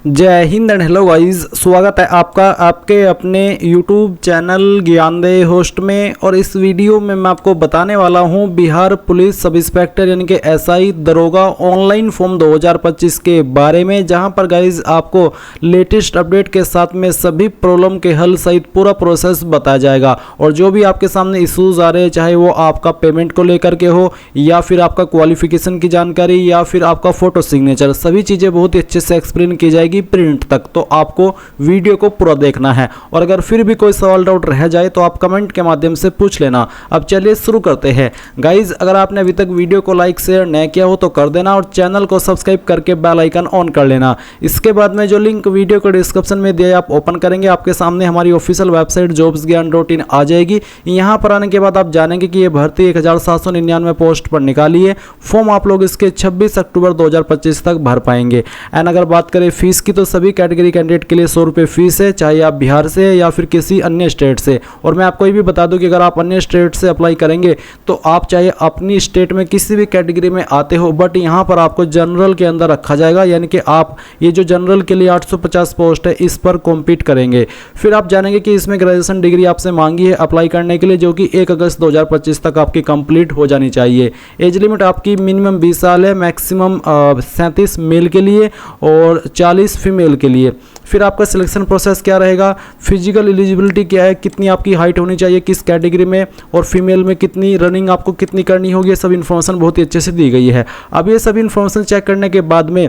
जय Hind and hello guys, स्वागत है आपका आपके अपने YouTube चैनल ज्ञानदेह होस्ट में। और इस वीडियो में मैं आपको बताने वाला हूं बिहार पुलिस सब इंस्पेक्टर यानी कि एसआई दरोगा ऑनलाइन फॉर्म 2025 के बारे में, जहां पर गाइस आपको लेटेस्ट अपडेट के साथ में सभी प्रॉब्लम के हल सहित पूरा प्रोसेस बताया जाएगा। और जो भी आपके सामने इशूज आ रहे हैं, चाहे वो आपका पेमेंट को लेकर के हो या फिर आपका क्वालिफिकेशन की जानकारी या फिर आपका फोटो सिग्नेचर, सभी चीज़ें बहुत ही अच्छे से एक्सप्लेन की जाएगी प्रिंट तक। तो आपको वीडियो को पूरा देखना है और अगर फिर भी कोई सवाल डाउट रह जाए तो आप कमेंट के माध्यम से पूछ लेना। अब चलिए शुरू करते हैं गाइज। अगर आपने अभी तक वीडियो को लाइक शेयर नहीं किया हो तो कर देना और चैनल को सब्सक्राइब करके बेल आइकन ऑन कर लेना। इसके बाद में जो लिंक वीडियो के डिस्क्रिप्शन में दिया है आप ओपन करेंगे, आपके सामने हमारी ऑफिशियल वेबसाइट jobsgyan.in आ जाएगी। यहाँ पर आने के बाद आप जानेंगे कि ये भर्ती 1799 पोस्ट पर निकाली है। फॉर्म आप लोग इसके 26 अक्टूबर 2025 तक भर पाएंगे। एंड अगर बात करें फीस की तो सभी कैटेगरी कैंडिडेट के लिए 100 रुपये फीस है, चाहे आप बिहार से या फिर किसी अन्य स्टेट से। और मैं आपको ये भी बता दूं कि अगर आप अन्य स्टेट से अप्लाई करेंगे तो आप चाहे अपनी स्टेट में किसी भी कैटेगरी में आते हो, बट यहाँ पर आपको जनरल के अंदर रखा जाएगा, यानी कि आप ये जो जनरल के लिए 850 पोस्ट है इस पर कॉम्पीट करेंगे। फिर आप जानेंगे कि इसमें ग्रेजुएशन डिग्री आपसे मांगी है अप्लाई करने के लिए, जो कि 1 अगस्त 2025 तक आपकी कंप्लीट हो जानी चाहिए। एज लिमिट आपकी मिनिमम 20 साल है, मैक्सिमम 37 मेल के लिए और 40 फीमेल के लिए। फिर आपका सिलेक्शन प्रोसेस क्या रहेगा, फिजिकल एलिजिबिलिटी क्या है, कितनी आपकी हाइट होनी चाहिए किस कैटेगरी में, और फीमेल में कितनी रनिंग आपको कितनी करनी होगी, ये सब इन्फॉर्मेशन बहुत ही अच्छे से दी गई है। अब ये सब इन्फॉर्मेशन चेक करने के बाद में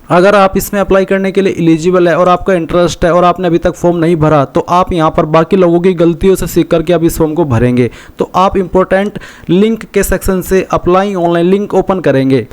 अगर आप इसमें अप्लाई करने के लिए एलिजिबल है और आपका इंटरेस्ट है और आपने अभी तक फॉर्म नहीं भरा, तो आप यहाँ पर बाकी लोगों की गलतियों से सीख करके आप इस फॉर्म को भरेंगे। तो आप इंपॉर्टेंट लिंक के सेक्शन से अप्लाई ऑनलाइन लिंक ओपन करेंगे।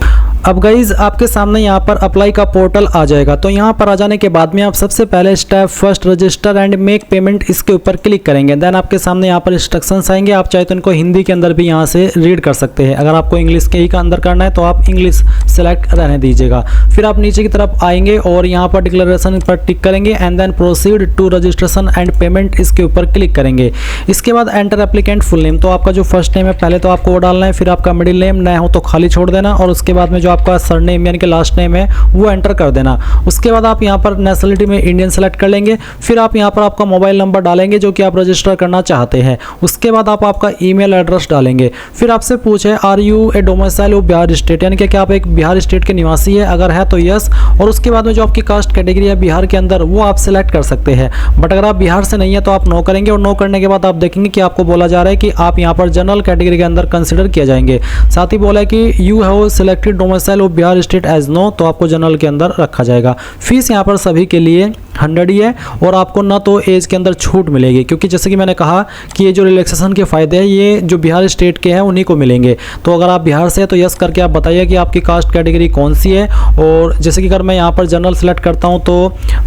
अब गाइज आपके सामने यहाँ पर अप्लाई का पोर्टल आ जाएगा। तो यहाँ पर आ जाने के बाद में आप सबसे पहले step first resistor and make payment इसके ऊपर क्लिक करेंगे। देन आपके सामने यहाँ पर इंस्ट्रक्शंस आएंगे, आप चाहे तो इनको हिंदी के अंदर भी यहाँ से रीड कर सकते हैं। अगर आपको इंग्लिश के ही का अंदर करना है तो आप इंग्लिश सेलेक्ट रहने दीजिएगा। फिर आप नीचे की तरफ आएंगे और यहाँ पर डिक्लेरेशन पर टिक करेंगे and then proceed to registration and payment इसके ऊपर क्लिक करेंगे। इसके बाद एंटर एप्लीकेंट फुल नेम, तो आपका जो फर्स्ट नेम है पहले तो आपको वो डालना है, फिर आपका मिडिल नेम नया हो तो खाली छोड़ देना, और उसके बाद में जो आपका सरनेम यानी कि लास्ट नेम है वो एंटर कर देना। उसके बाद आप यहाँ पर नेशनलिटी में इंडियन सेलेक्ट कर लेंगे। फिर आप यहाँ पर आपका मोबाइल नंबर डालेंगे जो कि आप रजिस्टर करना चाहते हैं। उसके बाद आप आपका ईमेल एड्रेस डालेंगे। फिर आपसे पूछे are you a domicile of Bihar state, यानी कि क्या आप एक बिहार स्टेट के निवासी है, अगर है तो यस। और उसके बाद में जो आपकी कास्ट कैटेगरी है बिहार के अंदर वो आप सिलेक्ट कर सकते हैं, बट अगर आप बिहार से नहीं है तो आप नो करेंगे। और नो करने के बाद आप देखेंगे कि आपको बोला जा रहा है कि आप यहाँ पर जनरल कैटेगरी के अंदर कंसिडर किए जाएंगे। साथ ही बोला है कि you have selected domicile of Bihar state as no, तो आपको जनरल के अंदर रखा जाएगा। फीस यहाँ पर सभी के लिए 100 ही है और आपको ना तो एज के अंदर छूट मिलेगी, क्योंकि जैसे कि मैंने कहा कि ये जो रिलैक्सेशन के फ़ायदे हैं ये जो बिहार स्टेट के हैं उन्हीं को मिलेंगे। तो अगर आप बिहार से हैं तो यस करके आप बताइए कि आपकी कास्ट कैटेगरी कौन सी है। और जैसे कि अगर मैं यहाँ पर जनरल सेलेक्ट करता हूँ तो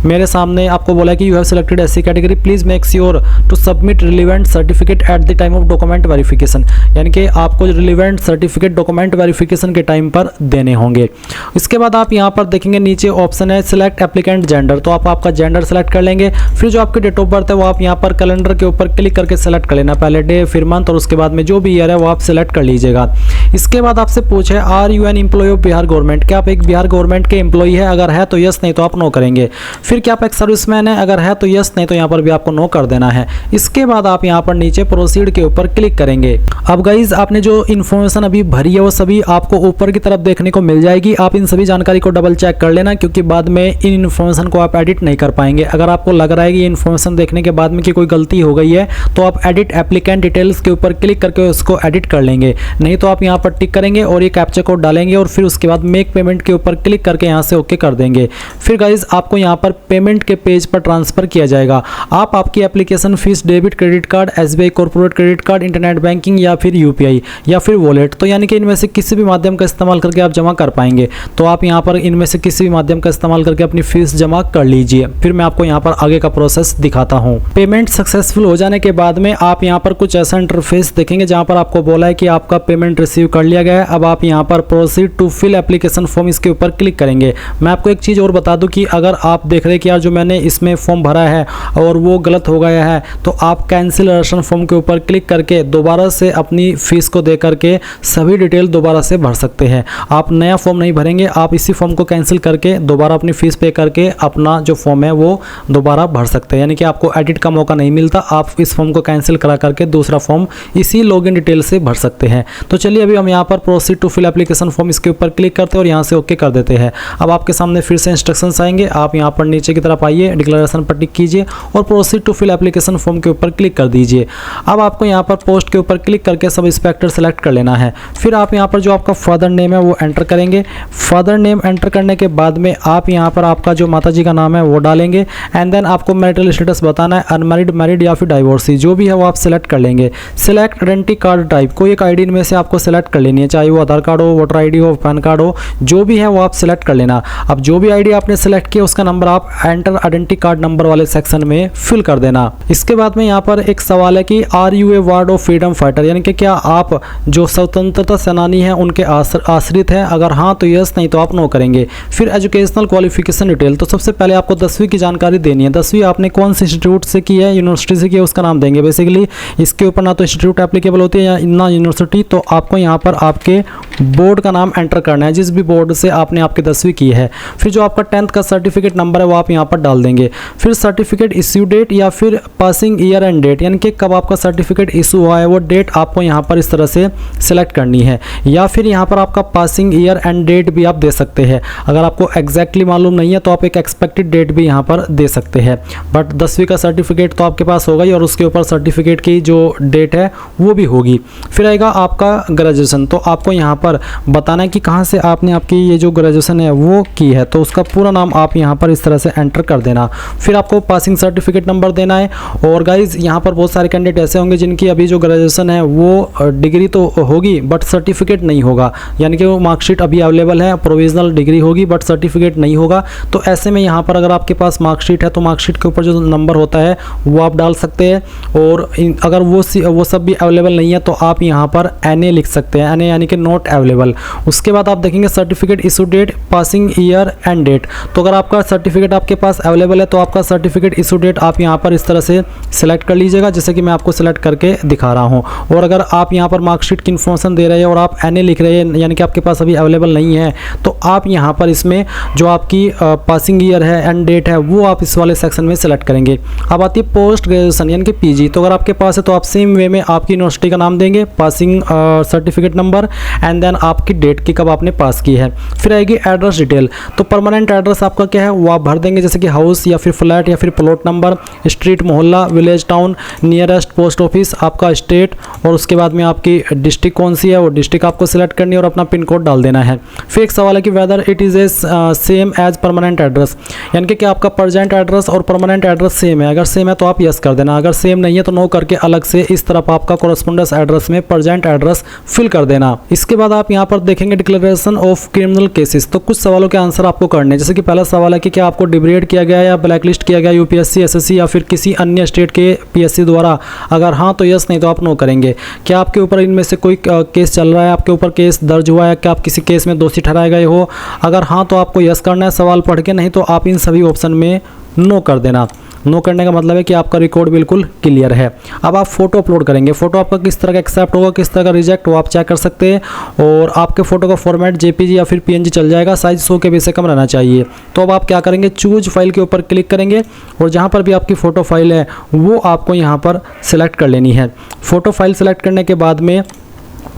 मेरे सामने आपको बोला है कि you have selected SC category, please make sure to submit relevant certificate at the time of document verification, यानी कि आपको रिलीवेंट सर्टिफिकेट डॉक्यूमेंट वेरिफिकेशन के टाइम पर देने होंगे। इसके बाद आप यहाँ पर देखेंगे नीचे ऑप्शन है सिलेक्ट एप्लीकेंट जेंडर, तो आप आपका जेंडर सेलेक्ट कर लेंगे। फिर जो आपकी डेट ऑफ बर्थ है वो आप यहाँ पर कैलेंडर के ऊपर क्लिक करके सेलेक्ट कर लेना, पहले डे फिर मंथ और उसके बाद में जो भी ईयर है वो आप सेलेक्ट कर लीजिएगा। इसके बाद आपसे पूछे are you an employ of Bihar government, क्या आप एक बिहार गवर्नमेंट के एम्प्लॉय है, अगर है तो यस, नहीं तो आप नो करेंगे। फिर क्या आप एक सर्विसमैन है, अगर है तो यस, नहीं तो यहाँ पर भी आपको नो कर देना है। इसके बाद आप यहाँ पर नीचे प्रोसीड के ऊपर क्लिक करेंगे। अब गाइज आपने जो इन्फॉर्मेशन अभी भरी है वो सभी आपको ऊपर की तरफ देखने को मिल जाएगी। आप इन सभी जानकारी को डबल चेक कर लेना, क्योंकि बाद में इन इन्फॉर्मेशन को आप एडिट नहीं कर पाएंगे। अगर आपको लग रहा है कि ये इन्फॉर्मेशन देखने के बाद में कि कोई गलती हो गई है तो आप एडिट एप्लीकेंट डिटेल्स के ऊपर क्लिक करके उसको एडिट कर लेंगे, नहीं तो आप यहाँ पर टिक करेंगे और ये कैप्चा कोड डालेंगे और फिर उसके बाद मेक पेमेंट के ऊपर क्लिक करके यहाँ से ओके कर देंगे। फिर गाइज आपको यहाँ पर पेमेंट के पेज पर ट्रांसफर किया जाएगा। आप आपकी application fees debit credit card, SBI corporate credit card, internet banking या फिर यूपीआई या फिर वॉलेट, तो यानी कि इनमें से किसी भी माध्यम का इस्तेमाल करके आप जमा कर पाएंगे। तो आप यहाँ पर इनमें से किसी भी माध्यम का इस्तेमाल करके अपनी फीस जमा कर लीजिए। फिर मैं आपको यहाँ पर आगे का प्रोसेस दिखाता हूँ। पेमेंट सक्सेसफुल हो जाने के बाद में आप यहाँ पर कुछ ऐसा इंटरफेस देखेंगे जहाँ पर आपको बोला है कि आपका पेमेंट रिसीव कर लिया गया है। अब आप यहाँ पर proceed to fill application form इसके ऊपर क्लिक करेंगे। मैं आपको एक चीज़ और बता दूं कि अगर आप देख रहे हैं कि यार जो मैंने इसमें फॉर्म भरा है और वो गलत हो गया है, तो आप कैंसिलेशन फॉर्म के ऊपर क्लिक करके दोबारा से अपनी फीस को दे करके सभी डिटेल दोबारा से भर सकते हैं। आप नया फॉर्म नहीं भरेंगे, आप इसी फॉर्म को कैंसिल करके दोबारा अपनी फीस पे करके अपना जो फॉर्म है वो दोबारा भर सकते हैं। यानी कि आपको एडिट का मौका नहीं मिलता, आप इस फॉर्म को कैंसिल करा करके दूसरा फॉर्म इसी लॉगिन डिटेल से भर सकते हैं। तो चलिए अभी हम यहाँ पर proceed to fill application form इसके ऊपर क्लिक करते हैं और यहाँ से ओके कर देते हैं। अब आपके सामने फिर से इंस्ट्रक्शंस आएंगे, आप यहाँ पर नीचे की तरफ आइए, डिक्लेरेशन पर टिक कीजिए और proceed to fill application form के ऊपर क्लिक कर दीजिए। अब आपको यहाँ पर पोस्ट के ऊपर क्लिक करके सब इंस्पेक्टर सेलेक्ट कर लेना है। फिर आप यहाँ पर जो आपका फादर नेम है वो एंटर करेंगे। फादर नेम एंटर करने के बाद में आप यहाँ पर आपका जो माताजी का नाम है वो डालेंगे एंड देन आपको मैरिटल स्टेटस बताना है, अनमैरिड, मैरिड या फिर डाइवोर्सी, जो भी है वो आप सिलेक्ट कर लेंगे। सिलेक्ट आइडेंटिटी कार्ड टाइप, कोई एक आईडी में से आपको सिलेक्ट कर लेनी है, चाहे वो आधार कार्ड हो, वोटर आईडी हो, पैन कार्ड हो, जो भी है वो आप सिलेक्ट कर लेना। अब जो भी आईडी आपने सिलेक्ट किया उसका नंबर आप एंटर आइडेंटिटी कार्ड नंबर वाले सेक्शन में फिल कर देना। इसके बाद में यहाँ पर एक सवाल है कि are you a ward of freedom fighter, यानी कि क्या आप जो स्वतंत्रता सेनानी हैं उनके आश्रित हैं, अगर हाँ तो यस, नहीं तो आप नो करेंगे। फिर एजुकेशनल क्वालिफिकेशन डिटेल, तो सबसे पहले आपको 10वीं की जानकारी देनी है। 10वीं आपने कौन से इंस्टीट्यूट से की है, यूनिवर्सिटी से की है, उसका नाम देंगे। बेसिकली इसके ऊपर ना तो इंस्टीट्यूट एप्लीकेबल होती है या ना यूनिवर्सिटी, तो आपको यहाँ पर आपके बोर्ड का नाम एंटर करना है, जिस भी बोर्ड से आपने आपकी 10वीं की है। फिर जो आपका 10th का सर्टिफिकेट नंबर है वो आप यहाँ पर डाल देंगे। फिर सर्टिफिकेट इश्यू डेट या फिर पासिंग ईयर एंड डेट, यानी कि कब आपका सर्टिफिकेट इशू हुआ है वो डेट आपको यहाँ पर इस तरह से सिलेक्ट करनी है। या फिर यहाँ पर आपका पासिंग ईयर एंड डेट भी आप दे सकते हैं। अगर आपको एग्जैक्टली मालूम नहीं है तो आप एक एक्सपेक्टेड डेट भी यहाँ पर दे सकते हैं। बट 10वीं का सर्टिफिकेट तो आपके पास होगा ही और उसके ऊपर सर्टिफिकेट की जो डेट है वो भी होगी। फिर आएगा आपका ग्रेजुएशन, तो आपको यहाँ पर बताना है कि कहाँ से आपने आपकी ये जो ग्रेजुएशन है वो की है, तो उसका पूरा नाम आप यहाँ पर इस तरह से एंटर कर देना। फिर आपको पासिंग सर्टिफिकेट नंबर देना है। और गाइज यहाँ पर बहुत सारे कैंडिडेट ऐसे होंगे जिनकी अभी जो ग्रेजुएशन है वो डिग्री तो होगी बट सर्टिफिकेट नहीं होगा, यानी कि वो मार्कशीट अभी अवेलेबल है, प्रोविजनल डिग्री होगी बट सर्टिफिकेट नहीं होगा। तो ऐसे में यहाँ पर अगर आपके पास मार्कशीट है तो मार्कशीट के ऊपर जो नंबर होता है वो आप डाल सकते हैं। और अगर वो सब भी अवेलेबल नहीं है तो आप यहाँ पर NA लिख सकते हैं, NA यानी कि नॉट अवेलेबल। उसके बाद आप देखेंगे certificate issue date, passing year and date. तो अगर आपका सर्टिफिकेट आपके पास अवेलेबल है तो आपका सर्टिफिकेट इशू डेट आप यहाँ पर इस तरह से सिलेक्ट कर लीजिएगा, जैसे कि मैं आपको सिलेक्ट करके दिखा रहा हूँ। और अगर आप यहाँ पर मार्कशीट की इन्फॉर्मेशन दे रहे हैं और आप NA लिख रहे हैं, यानी कि आपके पास अभी अवेलेबल नहीं है, तो आप यहाँ पर इसमें जो आपकी पासिंग ईयर है एंड डेट है वो आप इस वाले सेक्शन में सेलेक्ट करेंगे। अब आती है पोस्ट ग्रेजुएशन यानी कि PG, तो अगर आपके पास है तो आप सेम वे में आपकी यूनिवर्सिटी का नाम देंगे, passing certificate number and then आपकी डेट की कब आपने पास की है। फिर आएगी एड्रेस डिटेल, तो परमानेंट एड्रेस आपका क्या है वो आप भर देंगे, जैसे कि हाउस या फिर फ्लैट या फिर प्लॉट नंबर, स्ट्रीट, मोहल्ला, village, town, nearest post office, आपका स्टेट, और उसके बाद में आपकी डिस्ट्रिक्ट कौन सी है वो डिस्ट्रिक्ट आपको सिलेक्ट करनी है और अपना पिन कोड डाल देना है। फिर एक सवाल है कि whether it is a same as permanent address, यानी कि क्या आपका प्रेजेंट एड्रेस और परमानेंट एड्रेस सेम है। अगर सेम है तो आप यस कर देना, अगर सेम नहीं है तो नो करके अलग से इस तरफ आपका कोरेस्पोंडेंस एड्रेस में प्रेजेंट एड्रेस फिल कर देना। इसके बाद आप यहाँ पर देखेंगे डिक्लेरेशन ऑफ क्रिमिनल केसेस, तो कुछ सवालों के आंसर आपको करने हैं। जैसे कि पहला सवाल है कि क्या आपको डिब्रेड किया गया या ब्लैकलिस्ट किया गया UPSC, SSC या फिर किसी अन्य स्टेट के PSC द्वारा, अगर हाँ तो यस, नहीं तो आप नो करेंगे। क्या आपके ऊपर इनमें से कोई केस चल रहा है, आपके ऊपर केस दर्ज हुआ है, क्या आप किसी केस में दोषी ठहराए गए हो, अगर हाँ तो आपको यस करना है सवाल पढ़ के, नहीं तो आप इन सभी ऑप्शन में नो कर देना। नो करने का मतलब है कि आपका रिकॉर्ड बिल्कुल क्लियर है। अब आप फोटो अपलोड करेंगे, फोटो आपका किस तरह का एक्सेप्ट होगा, किस तरह का रिजेक्ट हो आप चेक कर सकते हैं। और आपके फोटो का फॉर्मेट JPG या फिर PNG चल जाएगा, साइज 100 KB से कम रहना चाहिए। तो अब आप क्या करेंगे, चूज फाइल के ऊपर क्लिक करेंगे और जहाँ पर भी आपकी फ़ोटो फाइल है वो आपको यहाँ पर सिलेक्ट कर लेनी है। फ़ोटो फाइल सेलेक्ट करने के बाद में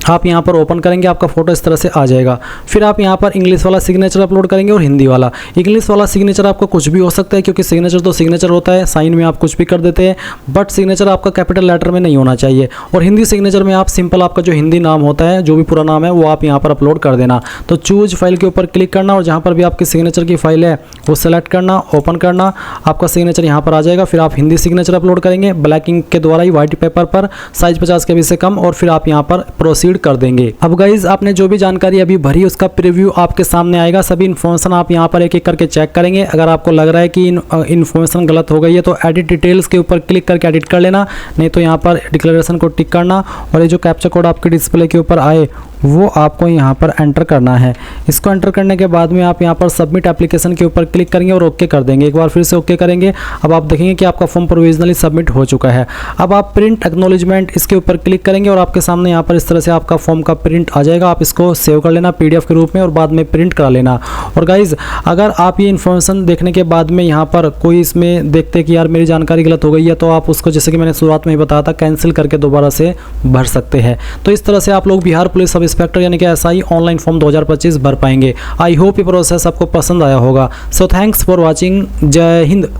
आप यहाँ पर ओपन करेंगे, आपका फोटो इस तरह से आ जाएगा। फिर आप यहाँ पर इंग्लिश वाला सिग्नेचर अपलोड करेंगे और हिंदी वाला। इंग्लिश वाला सिग्नेचर आपका कुछ भी हो सकता है, क्योंकि सिग्नेचर तो सिग्नेचर होता है, साइन में आप कुछ भी कर देते हैं, बट सिग्नेचर आपका कैपिटल लेटर में नहीं होना चाहिए। और हिंदी सिग्नेचर में आप सिंपल आपका जो हिंदी नाम होता है, जो भी पूरा नाम है वो आप यहाँ पर अपलोड कर देना। तो चूज फाइल के ऊपर क्लिक करना और जहाँ पर भी आपकी सिग्नेचर की फाइल है वो सेलेक्ट करना, ओपन करना, आपका सिग्नेचर यहाँ पर आ जाएगा। फिर आप हिंदी सिग्नेचर अपलोड करेंगे ब्लैक इंक के द्वारा ही, व्हाइट पेपर पर, साइज 50 KB से कम, और फिर आप यहाँ पर प्रोसीड कर देंगे। अब गाइज आपने जो भी जानकारी अभी भरी उसका प्रीव्यू आपके सामने आएगा। सभी इन्फॉर्मेशन आप यहाँ पर एक एक करके चेक करेंगे। अगर आपको लग रहा है कि इन्फॉर्मेशन गलत हो गई है तो एडिट डिटेल्स के ऊपर क्लिक करके एडिट कर लेना, नहीं तो यहाँ पर डिक्लेरेशन को टिक करना और ये जो कैप्चा कोड आपके डिस्प्ले के ऊपर आए वो आपको यहाँ पर एंटर करना है। इसको एंटर करने के बाद में आप यहाँ पर सबमिट एप्लीकेशन के ऊपर क्लिक करेंगे और ओके कर देंगे। एक बार फिर से ओके करेंगे। अब आप देखेंगे कि आपका फॉर्म प्रोविजनली सबमिट हो चुका है। अब आप प्रिंट एक्नॉलेजमेंट इसके ऊपर क्लिक करेंगे और आपके सामने यहाँ पर इस तरह से आपका फॉर्म का प्रिंट आ जाएगा। आप इसको सेव कर लेना PDF के रूप में और बाद में प्रिंट करा लेना। और गाइज अगर आप ये इन्फॉर्मेशन देखने के बाद में यहाँ पर कोई इसमें देखते कि यार मेरी जानकारी गलत हो गई है, तो आप उसको जैसे कि मैंने शुरुआत में ही बताया था कैंसिल करके दोबारा से भर सकते हैं। तो इस तरह से आप लोग बिहार पुलिस सब इंस्पेक्टर यानी कि SI ऑनलाइन फॉर्म 2025 भर पाएंगे। आई होप ये प्रोसेस आपको पसंद आया होगा। So thanks for watching. जय हिंद।